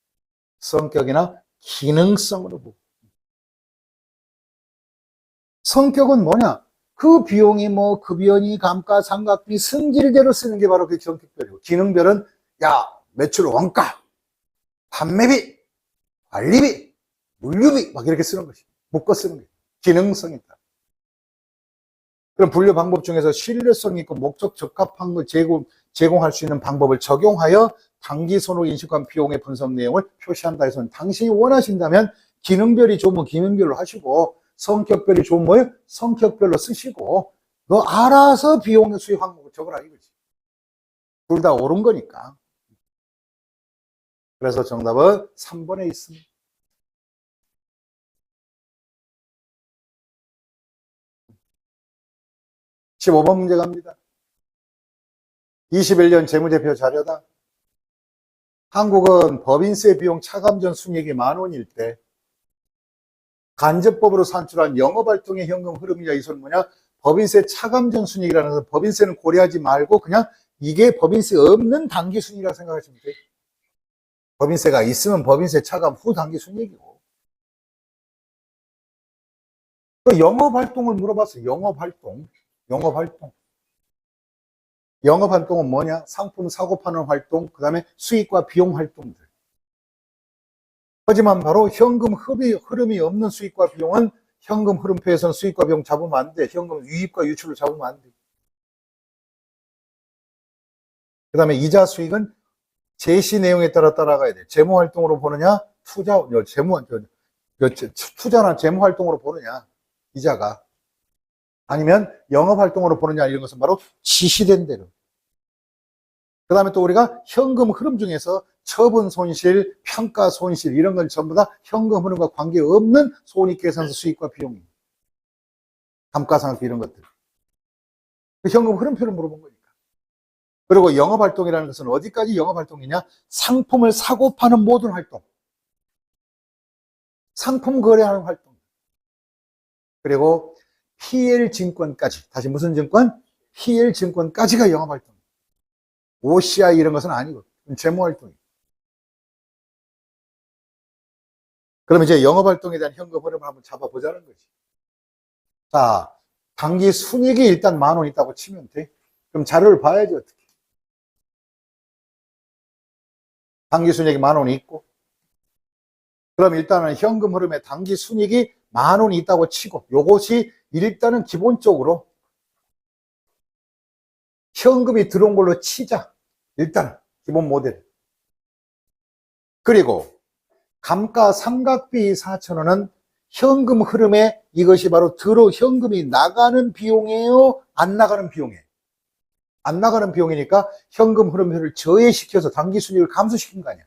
A: 성격이나 기능성으로 보고. 성격은 뭐냐? 그 비용이 뭐 급여니, 감가상각비, 승질대로 쓰는 게 바로 그 성격별이고, 기능별은 야, 매출 원가, 판매비, 관리비, 물류비 막 이렇게 쓰는 것이 묶어 쓰는 게 기능성이다. 그럼 분류 방법 중에서 신뢰성 있고 목적 적합한 걸 제공할 수 있는 방법을 적용하여 당기손익 인식한 비용의 분석 내용을 표시한다 해서 당신이 원하신다면 기능별이 좋으면 기능별로 하시고 성격별이 좋으면 뭐예요? 성격별로 쓰시고 너 알아서 비용의 수익 항목을 적으라 이거지. 둘 다 옳은 거니까. 그래서 정답은 3번에 있습니다. 15번 문제 갑니다. 21년 재무제표 자료다. 한국은 법인세 비용 차감전 순이익이 10,000원일 때 간접법으로 산출한 영업활동의 현금 흐름이자 이손 뭐냐? 법인세 차감전 순이익이라는 것은 법인세는 고려하지 말고 그냥 이게 법인세 없는 당기 순이익이라고 생각하시면 돼요. 법인세가 있으면 법인세 차감 후 당기 순이익이고. 그 영업활동을 물어봤어요. 영업활동. 영업활동은 뭐냐? 상품 사고 파는 활동, 그 다음에 수익과 비용 활동들. 하지만 바로 현금 흐름이 없는 수익과 비용은 현금 흐름표에서는 수익과 비용 잡으면 안 돼. 현금 유입과 유출을 잡으면 안 돼. 그 다음에 이자 수익은 제시 내용에 따라 따라가야 돼. 재무 활동으로 보느냐? 투자나 재무 활동으로 보느냐? 이자가. 아니면 영업 활동으로 보느냐 이런 것은 바로 지시된 대로. 그 다음에 또 우리가 현금 흐름 중에서 처분 손실, 평가 손실 이런 건 전부 다 현금 흐름과 관계없는 손익계산서 수익과 비용입니다. 감가상각비 이런 것들. 현금 흐름표를 물어본 거니까. 그리고 영업활동이라는 것은 어디까지 영업활동이냐? 상품을 사고 파는 모든 활동. 상품 거래하는 활동. 그리고 PL증권까지. 다시 무슨 증권? PL증권까지가 영업활동. OCI 이런 것은 아니고 재무활동이에요. 그럼 이제 영업활동에 대한 현금 흐름을 한번 잡아보자는 거지. 자, 당기 순이익이 일단 10,000원 있다고 치면 돼. 그럼 자료를 봐야지 어떻게. 당기 순이익이 10,000원이 있고. 그럼 일단은 현금 흐름에 당기 순이익이 10,000원이 있다고 치고 요것이 일단은 기본적으로 현금이 들어온 걸로 치자. 일단 기본 모델. 그리고 감가상각비 4,000원은 현금 흐름에 이것이 바로 현금이 나가는 비용이에요? 안 나가는 비용이에요? 안 나가는 비용이니까 현금 흐름표를 저해시켜서 당기순이익을 감소시킨 거 아니야.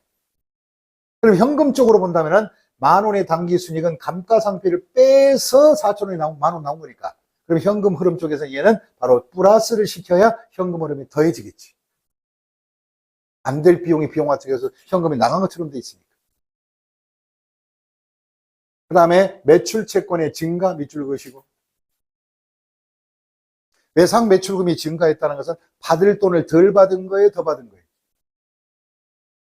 A: 그럼 현금 쪽으로 본다면은 10,000원의 당기순이익은 감가상각비를 빼서 4,000원이 나온 10,000원 나온 거니까. 그럼 현금 흐름 쪽에서 얘는 바로 플러스를 시켜야 현금 흐름이 더해지겠지. 안 될 비용이 비용화 쪽에서 현금이 나간 것처럼 돼 있으니까. 그 다음에 매출 채권의 증가 밑줄 그으시고, 외상 매출금이 증가했다는 것은 받을 돈을 덜 받은 거예요, 더 받은 거예요?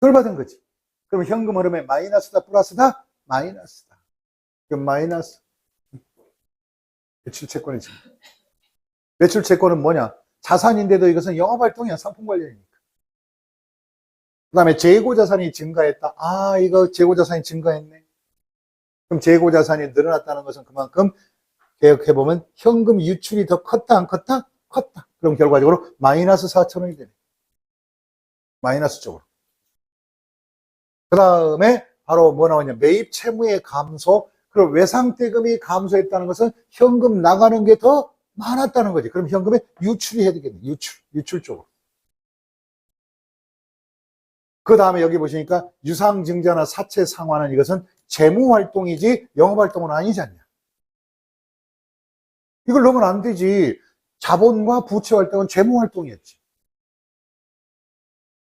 A: 덜 받은 거지. 그럼 현금 흐름에 마이너스다, 플러스다? 마이너스다. 그럼 마이너스. 매출 채권의 증가. 매출 채권은 뭐냐? 자산인데도 이것은 영업활동이야, 상품 관련이니까. 그 다음에 재고자산이 증가했다. 아, 이거 재고자산이 증가했네. 그럼 재고자산이 늘어났다는 것은 그만큼 개혁해보면 현금 유출이 더 컸다, 안 컸다? 컸다. 그럼 결과적으로 마이너스 4,000원이 되네. 마이너스 쪽으로. 그 다음에 바로 뭐 나오냐? 매입 채무의 감소. 그럼 외상대금이 감소했다는 것은 현금 나가는 게 더 많았다는 거지. 그럼 현금에 유출이 해야 되겠네. 유출 쪽으로. 그 다음에 여기 보시니까 유상증자나 사채 상환은 이것은 재무활동이지 영업활동은 아니지 않냐. 이걸 넣으면 안 되지. 자본과 부채 활동은 재무활동이었지.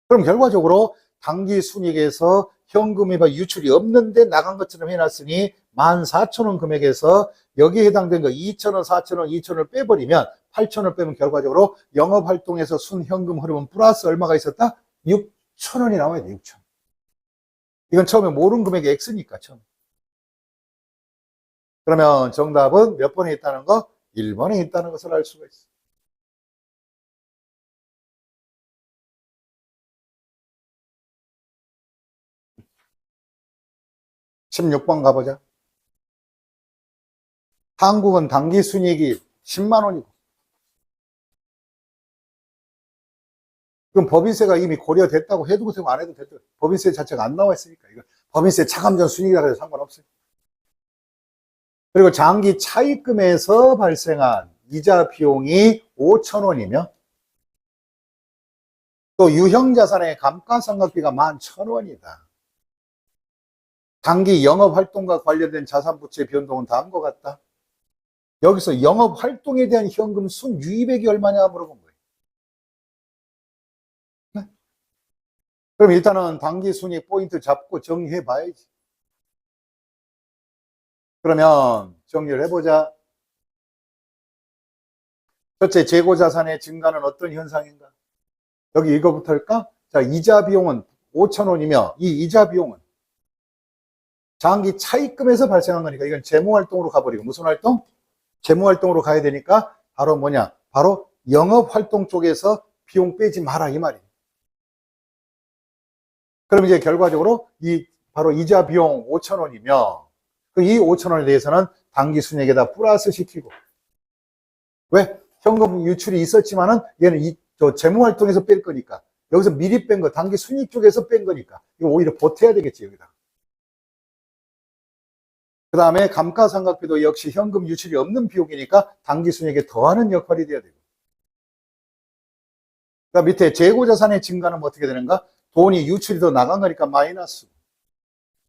A: 그럼 결과적으로 당기순이익에서 현금이 유출이 없는데 나간 것처럼 해놨으니 14,000원 금액에서 여기에 해당된 거 2,000원, 4,000원, 2,000원을 빼버리면 8,000원 빼면 결과적으로 영업활동에서 순현금 흐름은 플러스 얼마가 있었다? 6,000원이 나와야 돼. 6,000원. 이건 처음에 모르는 금액이 X니까 처음. 그러면 정답은 몇 번에 있다는 거? 1번에 있다는 것을 알 수가 있어. (16번) 가보자. 한국은 당기순이익이 10만 원이고, 그럼 법인세가 이미 고려됐다고 해도 되고 안 해도 됐다. 법인세 자체가 안 나와 있으니까 이거 법인세 차감전 순이익이라 해도 상관없어요. 그리고 장기 차입금에서 발생한 이자 비용이 5,000원이며 또 유형자산의 감가상각비가 11,000원이다. 단기 영업활동과 관련된 자산부채 변동은 다음과 같다. 여기서 영업활동에 대한 현금 순유입액이 얼마냐 물어본 거예요. 네? 그럼 일단은 당기순이익 포인트 잡고 정리해 봐야지. 그러면 정리를 해보자. 첫째, 재고자산의 증가는 어떤 현상인가? 여기 이거부터 할까? 자, 이자 비용은 5,000원이며 이 이자 비용은 장기 차입금에서 발생한 거니까 이건 재무활동으로 가버리고 무슨 활동? 재무활동으로 가야 되니까 바로 뭐냐? 바로 영업활동 쪽에서 비용 빼지 마라 이 말이에요. 그럼 이제 결과적으로 바로 이자 비용 5,000원이며 이 5,000원에 대해서는 당기순이익에다 플러스 시키고 왜? 현금 유출이 있었지만은 얘는 재무활동에서 뺄 거니까 여기서 미리 뺀 거 당기순이익 쪽에서 뺀 거니까 이거 오히려 보태야 되겠지 여기다. 그 다음에 감가상각비도 역시 현금 유출이 없는 비용이니까 당기순이익에 더하는 역할이 돼야 되고. 그 밑에 재고자산의 증가는 어떻게 되는가? 돈이 유출이 더 나간 거니까 마이너스.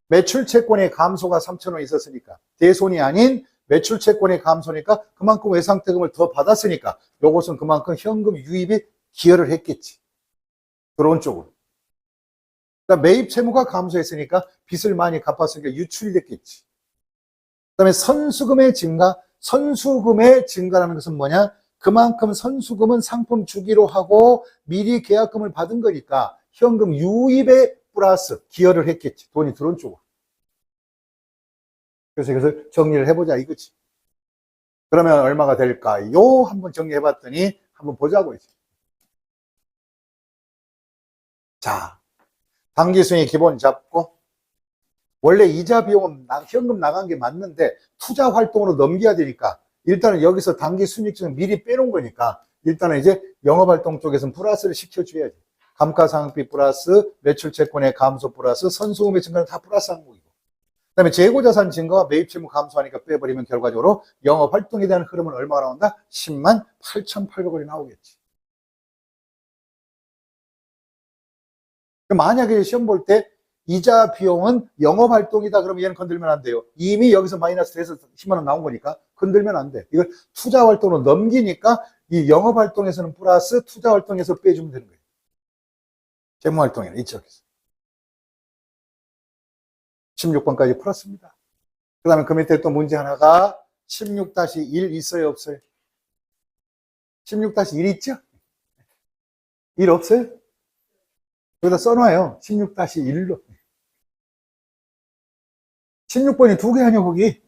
A: 매출채권의 감소가 3,000원 있었으니까 대손이 아닌 매출채권의 감소니까 그만큼 외상대금을 더 받았으니까 요것은 그만큼 현금 유입이 기여를 했겠지. 들어온 쪽으로. 그러니까 매입 채무가 감소했으니까 빚을 많이 갚았으니까 유출이 됐겠지. 그 다음에 선수금의 증가. 선수금의 증가라는 것은 뭐냐? 그만큼 선수금은 상품 주기로 하고 미리 계약금을 받은 거니까 현금 유입에 플러스 기여를 했겠지. 돈이 들어온 쪽으로. 그래서 이것을 정리를 해보자 이거지. 그러면 얼마가 될까요? 한번 정리해봤더니 한번 보자고 이제. 자, 당기순이익 기본 잡고 원래 이자 비용은 현금 나간 게 맞는데 투자 활동으로 넘겨야 되니까 일단은 여기서 당기순이익 미리 빼놓은 거니까 일단은 이제 영업활동 쪽에서는 플러스를 시켜줘야지. 감가상각비 플러스 매출채권의 감소 플러스 선수금의 증가는 다 플러스한 거고 그다음에 재고자산 증가와 매입 채무 감소하니까 빼버리면 결과적으로 영업 활동에 대한 흐름은 얼마가 나온다? 10만 8,800원이 나오겠지. 만약에 시험 볼 때 이자 비용은 영업 활동이다 그러면 얘는 건들면 안 돼요. 이미 여기서 마이너스 돼서 10만 원 나온 거니까 건들면 안 돼. 이걸 투자 활동으로 넘기니까 이 영업 활동에서는 플러스 투자 활동에서 빼주면 되는 거예요. 재무 활동에는 이쪽에서. 16번까지 풀었습니다. 그 다음에 그 밑에 또 문제 하나가 16-1 있어요, 없어요? 16-1 있죠? 1 없어요? 여기다 써놔요. 16-1로. 16번이 두 개 아니야, 거기.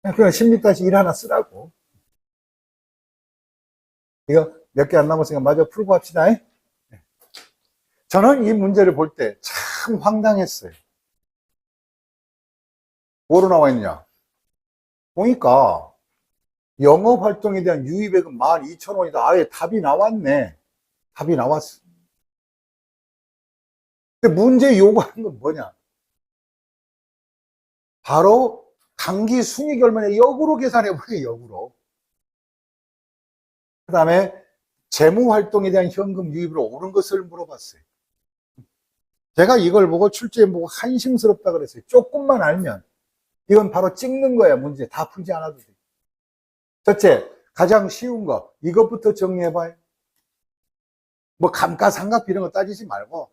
A: 그냥 16-1 하나 쓰라고. 이거 몇 개 안 남았으니까 마저 풀고 합시다. 저는 이 문제를 볼 때 참 황당했어요. 뭐로 나와 있느냐? 보니까 영업활동에 대한 유의액은 12,000원이다. 아예 답이 나왔네. 답이 나왔어. 근데 문제 요구하는 건 뭐냐? 바로 당기 순이익 얼마냐? 역으로 계산해버려요, 역으로. 그 다음에 재무활동에 대한 현금 유입으로 옳은 것을 물어봤어요. 제가 이걸 보고 출제해 보고 한심스럽다 그랬어요. 조금만 알면 이건 바로 찍는 거야, 문제. 다 풀지 않아도 돼. 첫째, 가장 쉬운 거 이것부터 정리해봐요. 뭐 감가상각 이런 거 따지지 말고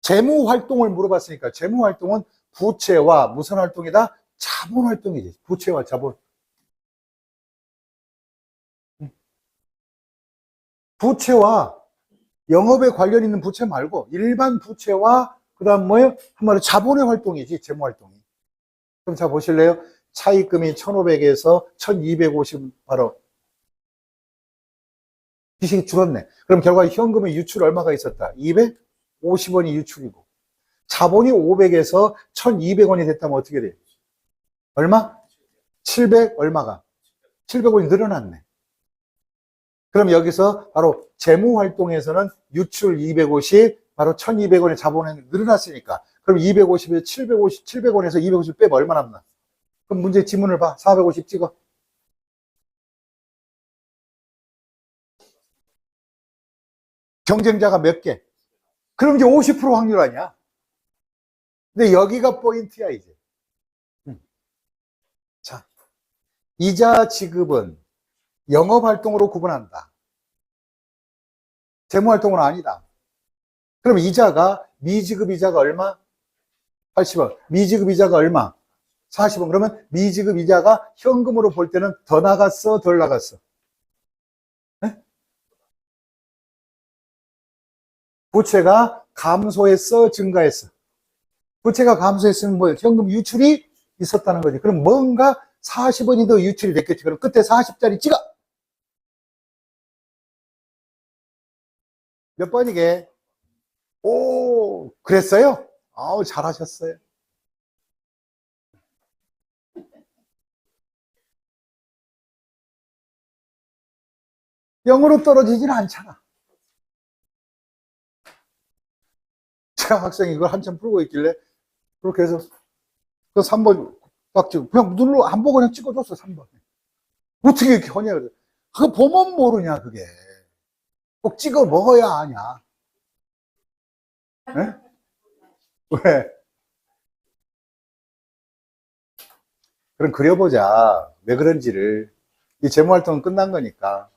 A: 재무활동을 물어봤으니까 재무활동은 부채와 무슨 활동이다? 자본활동이지. 부채와 자본. 부채와 영업에 관련 있는 부채 말고 일반 부채와 그 다음 뭐예요? 한마디로 자본의 활동이지, 재무활동이. 그럼 자 보실래요? 차입금이 1,500에서 1,250 바로 빚이 줄었네. 그럼 결과 현금의 유출 얼마가 있었다? 250원이 유출이고 자본이 500에서 1,200원이 됐다면 어떻게 돼요? 얼마? 700 얼마가? 700원이 늘어났네. 그럼 여기서 바로 재무활동에서는 유출 250, 바로 1,200원의 자본이 늘어났으니까 그럼 250에서 750, 700원에서 250 빼면 얼마 남나? 그럼 문제 지문을 봐. 450 찍어. 경쟁자가 몇 개? 그럼 이제 50% 확률 아니야? 근데 여기가 포인트야, 이제. 자, 이자 지급은 영업활동으로 구분한다. 재무활동은 아니다. 그럼 이자가 미지급 이자가 얼마? 80원. 미지급 이자가 얼마? 40원. 그러면 미지급 이자가 현금으로 볼 때는 더 나갔어, 덜 나갔어? 네? 부채가 감소했어, 증가했어? 부채가 감소했으면 뭐예요? 현금 유출이 있었다는 거지. 그럼 뭔가 40원이 더 유출이 됐겠지. 그럼 끝에 40짜리 찍어! 몇 번이게? 오, 그랬어요? 아우, 잘하셨어요. 영으로 떨어지진 않잖아. 제가 학생이 이걸 한참 풀고 있길래, 그렇게 해서, 그 3번 딱 찍고, 그냥 눈으로 안 보고 그냥 찍어줬어, 3번. 어떻게 이렇게 하냐, 그래. 그거 보면 모르냐, 그게. 꼭 찍어 먹어야 아냐. 네? 왜? 그럼 그려보자. 왜 그런지를. 이 재무활동은 끝난 거니까.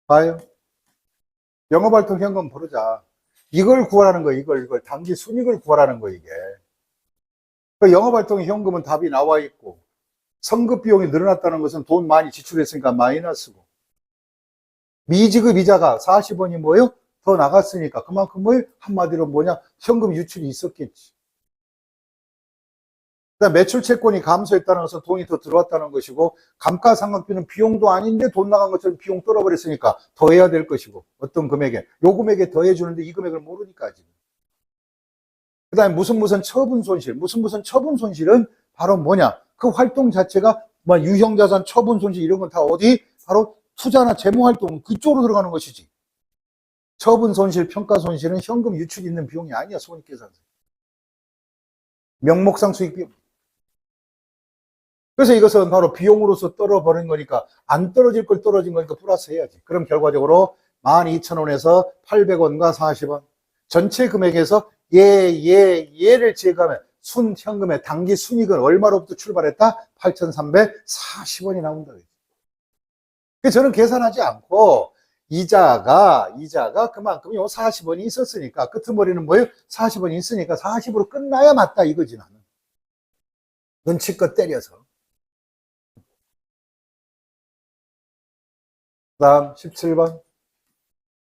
A: 봐요. 영업활동 현금 부르자. 이걸 구하라는 거야, 이걸. 단기 순익을 구하라는 거, 이게. 그 영업활동의 현금은 답이 나와 있고, 성급 비용이 늘어났다는 것은 돈 많이 지출했으니까 마이너스고, 미지급 이자가 40원이 뭐예요? 더 나갔으니까 그만큼 뭐 한마디로 뭐냐? 현금 유출이 있었겠지. 그다음 매출 채권이 감소했다는 것은 돈이 더 들어왔다는 것이고, 감가상각비는 비용도 아닌데 돈 나간 것처럼 비용 떨어버렸으니까 더 해야 될 것이고, 어떤 금액에 요 금액에 더 해주는데 이 금액을 모르니까 지금. 그다음에 무슨 처분 손실, 무슨 처분 손실은 바로 뭐냐? 그 활동 자체가 뭐 유형자산 처분 손실 이런 건 다 어디? 바로 투자나 재무활동 그쪽으로 들어가는 것이지. 처분 손실, 평가 손실은 현금 유출 있는 비용이 아니야, 손익계산서. 명목상 수익 비용. 그래서 이것은 바로 비용으로서 떨어버린 거니까 안 떨어질 걸 떨어진 거니까 플러스 해야지. 그럼 결과적으로 12,000원에서 800원과 40원. 전체 금액에서 얘를 제거하면 순현금의 당기 순이익은 얼마로부터 출발했다? 8,340원이 나온다. 그래서 저는 계산하지 않고 이자가 그만큼 요 40원이 있었으니까 끄트머리는 뭐예요? 40원이 있으니까 40으로 끝나야 맞다 이거지 나는. 눈치껏 때려서. 다음 17번.